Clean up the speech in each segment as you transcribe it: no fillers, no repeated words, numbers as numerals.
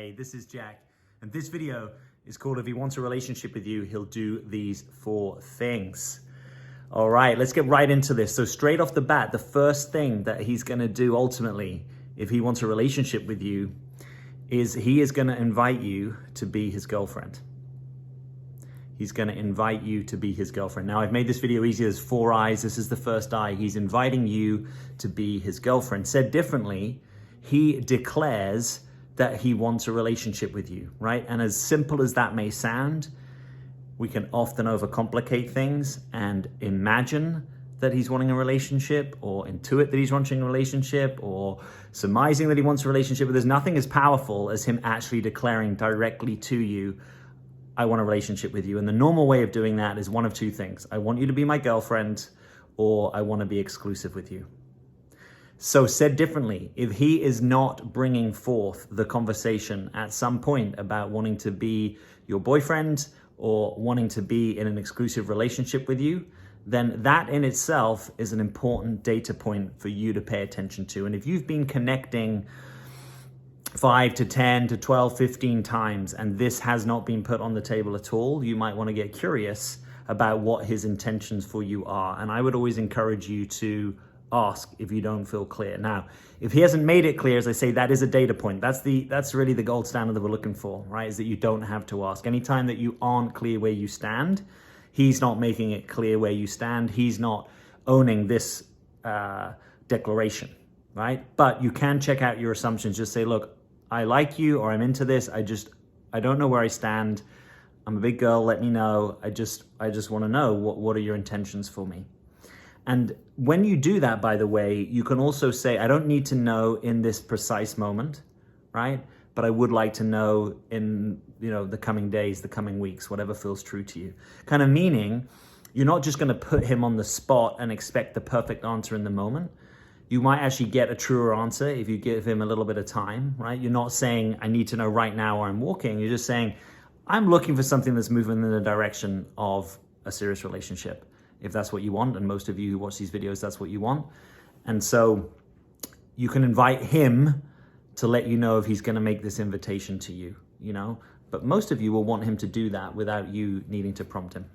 Hey, this is Jack, and this video is called If He Wants a Relationship with You, He'll Do These 4 Things. All right, let's get right into this. So straight off the bat, the first thing that he's gonna do ultimately, if he wants a relationship with you, is he is gonna invite you to be his girlfriend. He's gonna invite you to be his girlfriend. Now, I've made this video easy. There's 4 eyes. This is the first eye. He's inviting you to be his girlfriend. Said differently, he declares that he wants a relationship with you, right? And as simple as that may sound, we can often overcomplicate things and imagine that he's wanting a relationship, or intuit that he's wanting a relationship, or surmising that he wants a relationship. But there's nothing as powerful as him actually declaring directly to you, I want a relationship with you. And the normal way of doing that is one of 2 things. I want you to be my girlfriend, or I want to be exclusive with you. So said differently, if he is not bringing forth the conversation at some point about wanting to be your boyfriend or wanting to be in an exclusive relationship with you, then that in itself is an important data point for you to pay attention to. And if you've been connecting 5 to 10 to 12, 15 times, and this has not been put on the table at all, you might want to get curious about what his intentions for you are. And I would always encourage you to ask if you don't feel clear. Now, if he hasn't made it clear, as I say, that is a data point. That's really the gold standard that we're looking for, right? Is that you don't have to ask. Anytime that you aren't clear where you stand, he's not making it clear where you stand. He's not owning this declaration, right? But you can check out your assumptions. Just say, look, I like you, or I'm into this. I don't know where I stand. I'm a big girl. Let me know. I just want to know what are your intentions for me. And when you do that, by the way, you can also say, I don't need to know in this precise moment, right? But I would like to know in, the coming days, the coming weeks, whatever feels true to you. Kind of meaning, you're not just going to put him on the spot and expect the perfect answer in the moment. You might actually get a truer answer if you give him a little bit of time, right? You're not saying, I need to know right now or I'm walking. You're just saying, I'm looking for something that's moving in the direction of a serious relationship, if that's what you want. And most of you who watch these videos, that's what you want. And so you can invite him to let you know if he's going to make this invitation to you, but most of you will want him to do that without you needing to prompt him.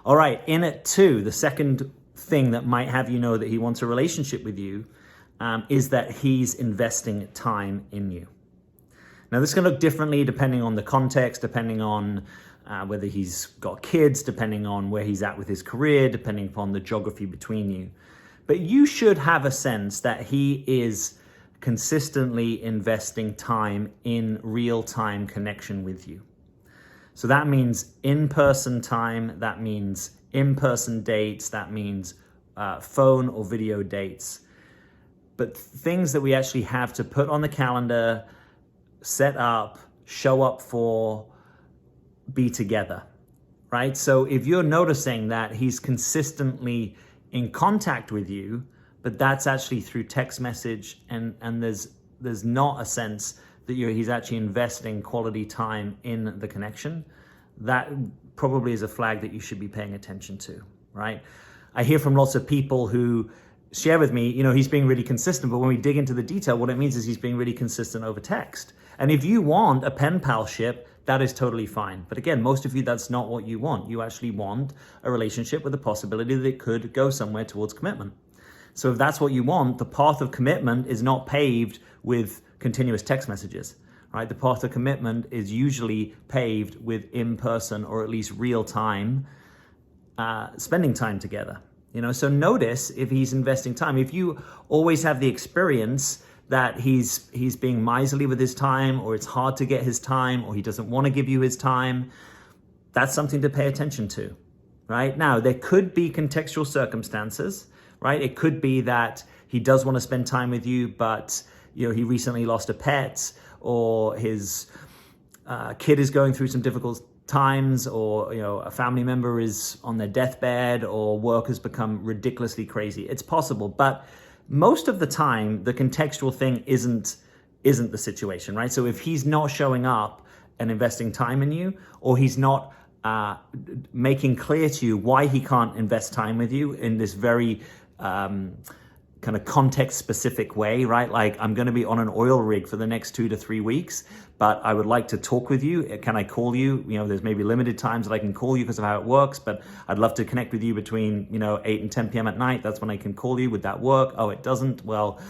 All right, in it too, the second thing that might have you know that he wants a relationship with you is that he's investing time in you. Now, this can look differently depending on the context, depending on whether he's got kids, depending on where he's at with his career, depending upon the geography between you. But you should have a sense that he is consistently investing time in real-time connection with you. So that means in-person time, that means in-person dates, that means phone or video dates. But things that we actually have to put on the calendar, set up, show up for, be together, right? So if you're noticing that he's consistently in contact with you, but that's actually through text message, and there's not a sense that he's actually investing quality time in the connection, that probably is a flag that you should be paying attention to, right? I hear from lots of people who share with me, he's being really consistent, but when we dig into the detail, what it means is he's being really consistent over text. And if you want a pen palship, that is totally fine. But again, most of you, that's not what you want. You actually want a relationship with the possibility that it could go somewhere towards commitment. So if that's what you want, the path of commitment is not paved with continuous text messages, right? The path of commitment is usually paved with in-person, or at least real-time, spending time together. So notice if he's investing time. If you always have the experience that he's being miserly with his time, or it's hard to get his time, or he doesn't want to give you his time, that's something to pay attention to, right? Now, there could be contextual circumstances, right? It could be that he does want to spend time with you, but he recently lost a pet, or his kid is going through some difficult times, or a family member is on their deathbed, or work has become ridiculously crazy. It's possible, but most of the time, the contextual thing isn't the situation, right? So if he's not showing up and investing time in you, or he's not making clear to you why he can't invest time with you in this very kind of context specific way, right? Like, I'm going to be on an oil rig for the next 2 to 3 weeks, but I would like to talk with you. Can I call you? You know, there's maybe limited times that I can call you because of how it works, but I'd love to connect with you between, 8 and 10 p.m. at night. That's when I can call you. Would that work? Oh, it doesn't. Well,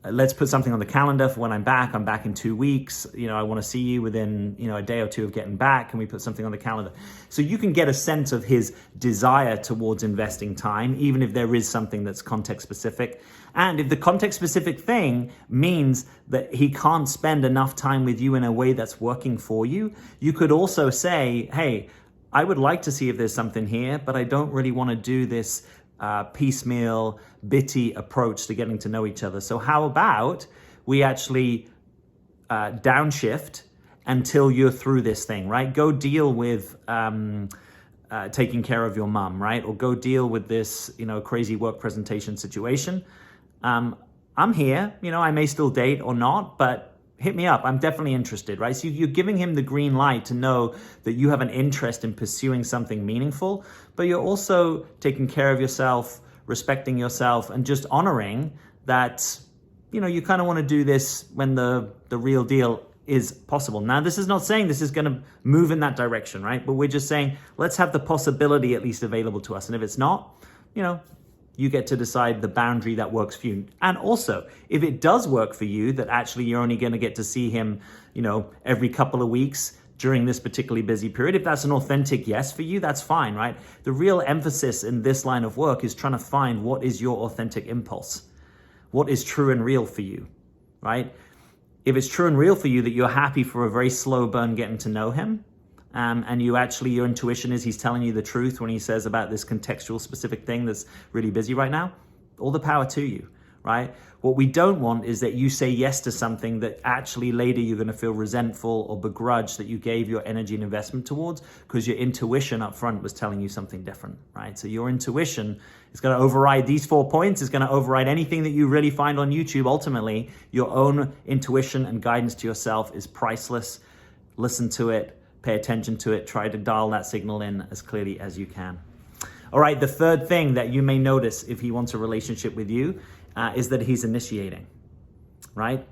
let's put something on the calendar for when I'm back. I'm back in 2 weeks. I want to see you within, a day or two of getting back. Can we put something on the calendar? So you can get a sense of his desire towards investing time, even if there is something that's context specific. And if the context specific thing means that he can't spend enough time with you in a way that's working for you, you could also say, hey, I would like to see if there's something here, but I don't really want to do this piecemeal, bitty approach to getting to know each other. So how about we actually downshift until you're through this thing, right? Go deal with taking care of your mom, right? Or go deal with this, crazy work presentation situation. I'm here, I may still date or not, but hit me up. I'm definitely interested, right? So you're giving him the green light to know that you have an interest in pursuing something meaningful, but you're also taking care of yourself, respecting yourself, and just honoring that, you kind of want to do this when the real deal is possible. Now, this is not saying this is going to move in that direction, right? But we're just saying, let's have the possibility at least available to us. And if it's not, you get to decide the boundary that works for you. And also, if it does work for you, that actually you're only going to get to see him, every couple of weeks during this particularly busy period, if that's an authentic yes for you, that's fine, right? The real emphasis in this line of work is trying to find what is your authentic impulse, what is true and real for you, right? If it's true and real for you that you're happy for a very slow burn getting to know him, and your intuition is he's telling you the truth when he says about this contextual specific thing that's really busy right now, all the power to you, right? What we don't want is that you say yes to something that actually later you're going to feel resentful or begrudge that you gave your energy and investment towards because your intuition up front was telling you something different, right? So your intuition is going to override these 4 points, is going to override anything that you really find on YouTube. Ultimately, your own intuition and guidance to yourself is priceless. Listen to it. Pay attention to it. Try to dial that signal in as clearly as you can. All right, the third thing that you may notice if he wants a relationship with you is that he's initiating, right?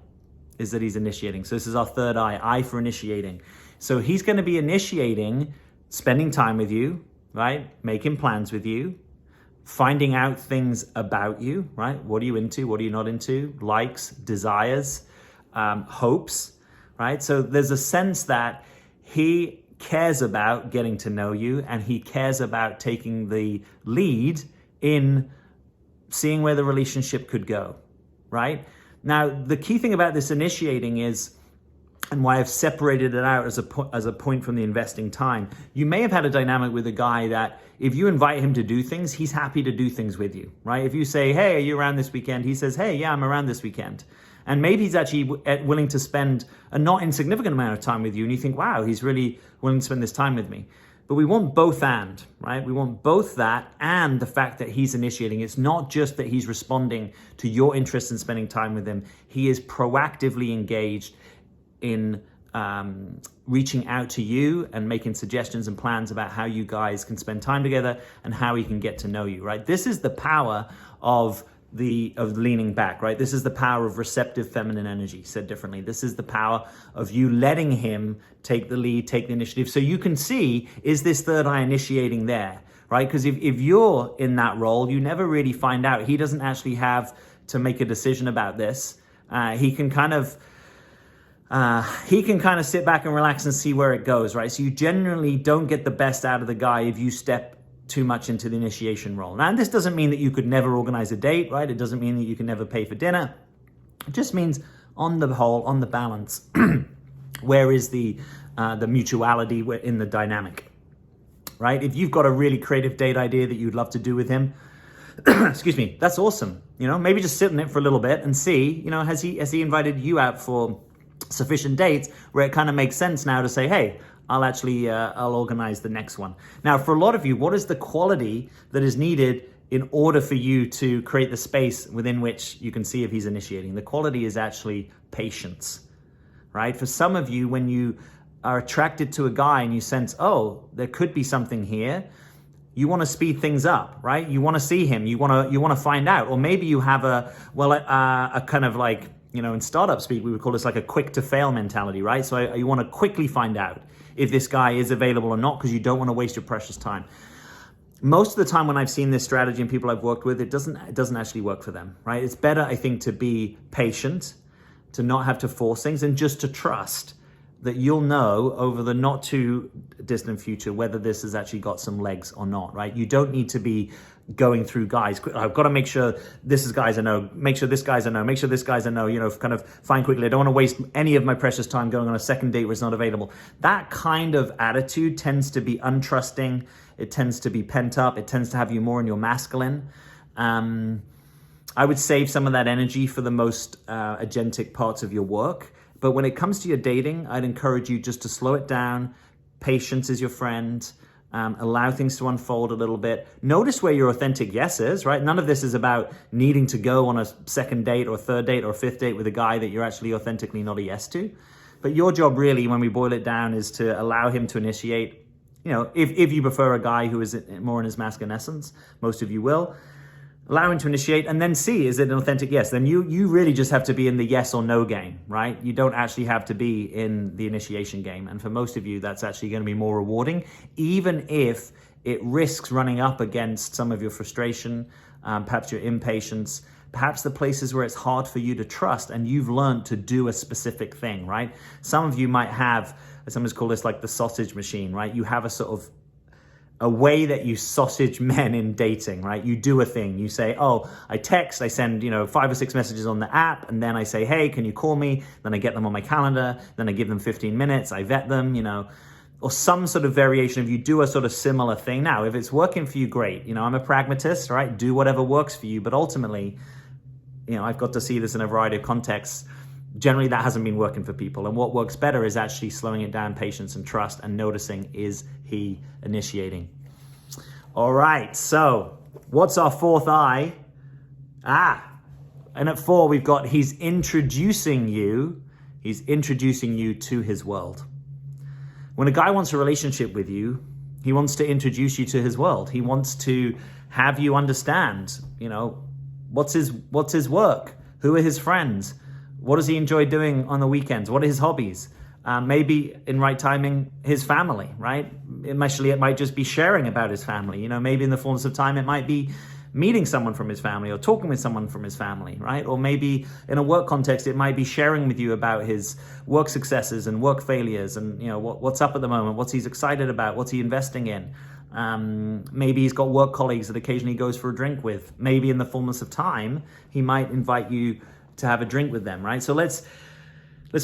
Is that he's initiating. So this is our third I for initiating. So he's going to be initiating spending time with you, right? Making plans with you, finding out things about you, right? What are you into? What are you not into? Likes, desires, hopes, right? So there's a sense that he cares about getting to know you, and he cares about taking the lead in seeing where the relationship could go, right? Now, the key thing about this initiating is, and why I've separated it out as a point from the investing time, you may have had a dynamic with a guy that if you invite him to do things, he's happy to do things with you, right? If you say, hey, are you around this weekend? He says, hey, yeah, I'm around this weekend. And maybe he's actually willing to spend a not insignificant amount of time with you. And you think, wow, he's really willing to spend this time with me. But we want both and, right? We want both that and the fact that he's initiating. It's not just that he's responding to your interest in spending time with him. He is proactively engaged in reaching out to you and making suggestions and plans about how you guys can spend time together and how he can get to know you, right? This is the power of leaning back, right? This is the power of receptive feminine energy, said differently. This is the power of you letting him take the lead, take the initiative. So you can see, is this third eye initiating there, right? Because if you're in that role, you never really find out. He doesn't actually have to make a decision about this. He can kind of sit back and relax and see where it goes, right? So you generally don't get the best out of the guy if you step too much into the initiation role. Now, this doesn't mean that you could never organize a date, right? It doesn't mean that you can never pay for dinner. It just means on the whole, on the balance, where is the mutuality in the dynamic, right? If you've got a really creative date idea that you'd love to do with him, excuse me, that's awesome. Maybe just sit on it for a little bit and see, has he invited you out for sufficient dates where it kind of makes sense now to say, hey, I'll organize the next one. Now, for a lot of you, what is the quality that is needed in order for you to create the space within which you can see if he's initiating? The quality is actually patience, right? For some of you, when you are attracted to a guy and you sense, oh, there could be something here, You want to speed things up, right? You want to see him. You want to find out. Or maybe you have a kind of like, in startup speak, we would call this like a quick to fail mentality, right? So you want to quickly find out if this guy is available or not, because you don't want to waste your precious time. Most of the time when I've seen this strategy and people I've worked with, it doesn't actually work for them, right? It's better, I think, to be patient, to not have to force things, and just to trust that you'll know over the not too distant future whether this has actually got some legs or not, right? You don't need to be going through guys. I've got to make sure this is guys I know, make sure this guy's a no, make sure this guy's a no, kind of find quickly. I don't want to waste any of my precious time going on a second date where it's not available. That kind of attitude tends to be untrusting. It tends to be pent up. It tends to have you more in your masculine. I would save some of that energy for the most agentic parts of your work. But when it comes to your dating, I'd encourage you just to slow it down. Patience is your friend. Allow things to unfold a little bit. Notice where your authentic yes is, right? None of this is about needing to go on a second date or third date or fifth date with a guy that you're actually authentically not a yes to. But your job really, when we boil it down, is to allow him to initiate. If you prefer a guy who is more in his masculine essence, most of you will. Allow him to initiate, and then see, is it an authentic yes? Then you really just have to be in the yes or no game, right? You don't actually have to be in the initiation game. And for most of you, that's actually going to be more rewarding, even if it risks running up against some of your frustration, perhaps your impatience, perhaps the places where it's hard for you to trust and you've learned to do a specific thing, right? Some of you might have, sometimes call this like the sausage machine, right? You have a sort of a way that you sausage men in dating, right? You do a thing. You say, oh, I text, I send, 5 or 6 messages on the app, and then I say, hey, can you call me? Then I get them on my calendar. Then I give them 15 minutes. I vet them, or some sort of variation of you do a sort of similar thing. Now, if it's working for you, great. I'm a pragmatist, right? Do whatever works for you. But ultimately, I've got to see this in a variety of contexts. Generally, that hasn't been working for people. And what works better is actually slowing it down, patience and trust, and noticing, is he initiating? All right, so what's our fourth eye? And at 4, we've got he's introducing you to his world. When a guy wants a relationship with you, he wants to introduce you to his world. He wants to have you understand, what's his work? Who are his friends? What does he enjoy doing on the weekends? What are his hobbies? Maybe in right timing, his family, right? It might just be sharing about his family. Maybe in the fullness of time, it might be meeting someone from his family or talking with someone from his family, right? Or maybe in a work context, it might be sharing with you about his work successes and work failures and, what's up at the moment, what's he's excited about, what's he investing in. Maybe he's got work colleagues that occasionally he goes for a drink with. Maybe in the fullness of time, he might invite you to have a drink with them, right? So let's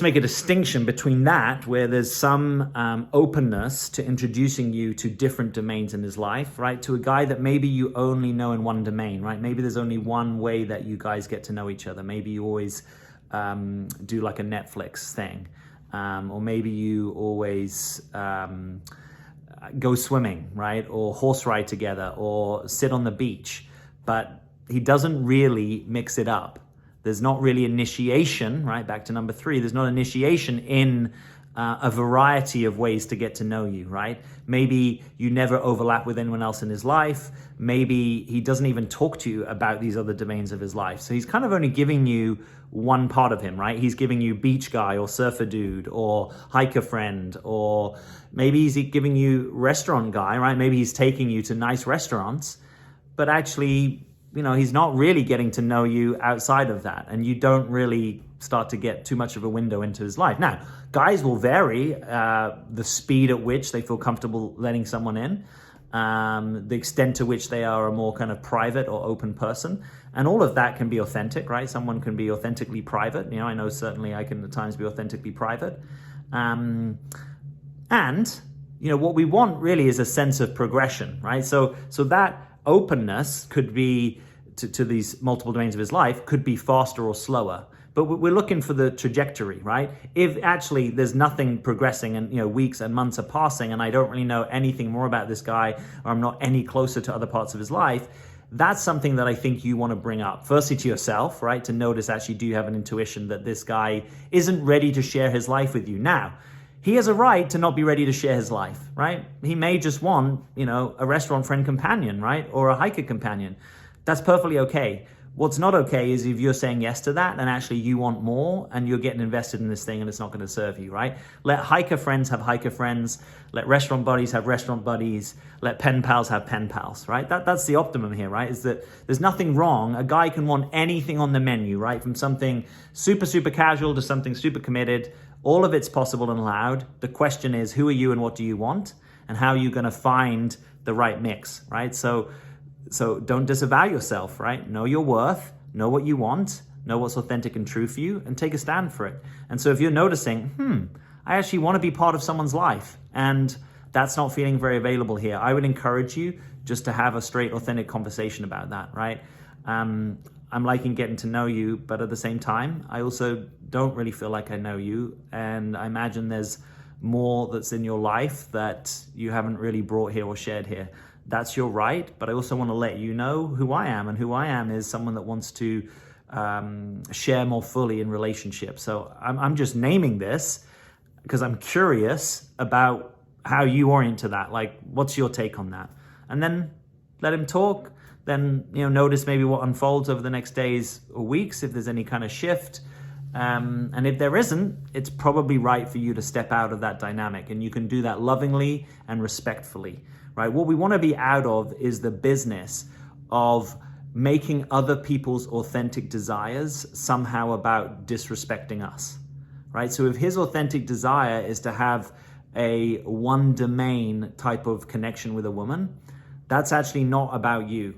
make a distinction between that, where there's some openness to introducing you to different domains in his life, right? To a guy that maybe you only know in one domain, right? Maybe there's only one way that you guys get to know each other. Maybe you always do like a Netflix thing, or maybe you always go swimming, right? Or horse ride together, or sit on the beach, but he doesn't really mix it up. There's not really initiation, right? Back to number 3, there's not initiation in a variety of ways to get to know you, right? Maybe you never overlap with anyone else in his life. Maybe he doesn't even talk to you about these other domains of his life. So he's kind of only giving you one part of him, right? He's giving you beach guy or surfer dude or hiker friend, or maybe he's giving you restaurant guy, right? Maybe he's taking you to nice restaurants, but actually, he's not really getting to know you outside of that. And you don't really start to get too much of a window into his life. Now, guys will vary the speed at which they feel comfortable letting someone in, the extent to which they are a more kind of private or open person. And all of that can be authentic, right? Someone can be authentically private. I know certainly I can at times be authentically private. And what we want really is a sense of progression, right? So that openness could be to these multiple domains of his life, could be faster or slower. But we're looking for the trajectory, right? If actually there's nothing progressing and weeks and months are passing and I don't really know anything more about this guy, or I'm not any closer to other parts of his life, that's something that I think you want to bring up. Firstly to yourself, right? To notice, actually, do you have an intuition that this guy isn't ready to share his life with you? Now, he has a right to not be ready to share his life, right? He may just want, a restaurant friend companion, right? Or a hiker companion. That's perfectly okay. What's not okay is if you're saying yes to that and actually you want more and you're getting invested in this thing and it's not going to serve you, right? Let hiker friends have hiker friends. Let restaurant buddies have restaurant buddies. Let pen pals have pen pals, right? That's the optimum here, right? Is that there's nothing wrong. A guy can want anything on the menu, right? From something super, super casual to something super committed. All of it's possible and allowed. The question is, who are you and what do you want? And how are you going to find the right mix, right? So don't disavow yourself, right? Know your worth, know what you want, know what's authentic and true for you, and take a stand for it. And so if you're noticing, I actually want to be part of someone's life, and that's not feeling very available here, I would encourage you just to have a straight, authentic conversation about that, right? I'm liking getting to know you, but at the same time, I also don't really feel like I know you, and I imagine there's more that's in your life that you haven't really brought here or shared here. That's your right, but I also want to let you know who I am, and who I am is someone that wants to share more fully in relationships. So I'm just naming this because I'm curious about how you orient to that. Like, what's your take on that? And then let him talk. Then notice maybe what unfolds over the next days or weeks, if there's any kind of shift. And if there isn't, it's probably right for you to step out of that dynamic, and you can do that lovingly and respectfully. Right? What we want to be out of is the business of making other people's authentic desires somehow about disrespecting us, right? So if his authentic desire is to have a one domain type of connection with a woman, that's actually not about you,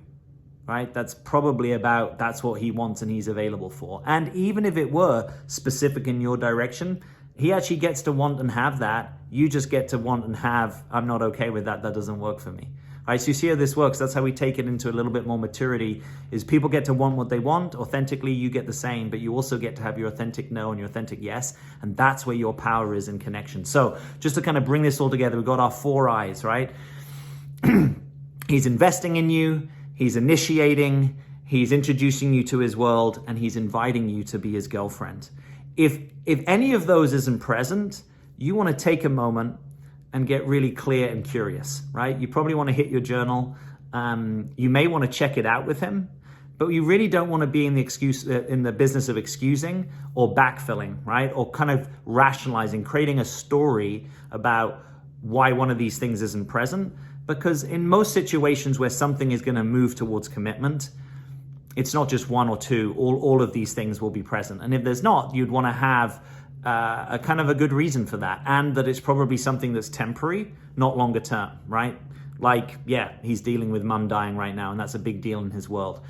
right? That's probably about that's what he wants and he's available for. And even if it were specific in your direction, he actually gets to want and have that. You just get to want and have, I'm not okay with that. That doesn't work for me. All right, so you see how this works. That's how we take it into a little bit more maturity, is people get to want what they want. Authentically, you get the same, but you also get to have your authentic no and your authentic yes. And that's where your power is in connection. So just to kind of bring this all together, we've got our 4 eyes, right? He's investing in you. He's initiating. He's introducing you to his world, and he's inviting you to be his girlfriend. If any of those isn't present, you want to take a moment and get really clear and curious, right? You probably want to hit your journal. You may want to check it out with him, but you really don't want to be in the business of excusing or backfilling, right? Or kind of rationalizing, creating a story about why one of these things isn't present. Because in most situations where something is going to move towards commitment, it's not just 1 or 2, all of these things will be present. And if there's not, you'd want to have a kind of a good reason for that, and that it's probably something that's temporary, not longer term, right? Like, yeah, he's dealing with mum dying right now, and that's a big deal in his world.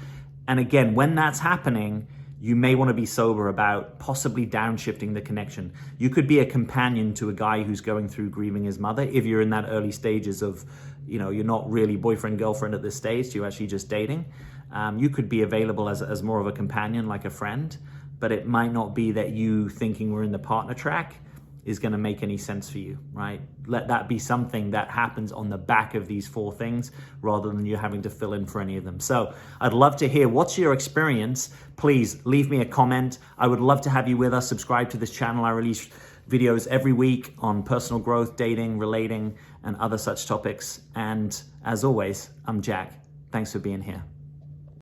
And again, when that's happening, you may want to be sober about possibly downshifting the connection. You could be a companion to a guy who's going through grieving his mother if you're in that early stages of, you're not really boyfriend, girlfriend at this stage, you're actually just dating. You could be available as more of a companion, like a friend, but it might not be that you thinking we're in the partner track is going to make any sense for you, right? Let that be something that happens on the back of these 4 things rather than you having to fill in for any of them. So I'd love to hear, what's your experience? Please leave me a comment. I would love to have you with us. Subscribe to this channel. I release videos every week on personal growth, dating, relating, and other such topics. And as always, I'm Jack. Thanks for being here.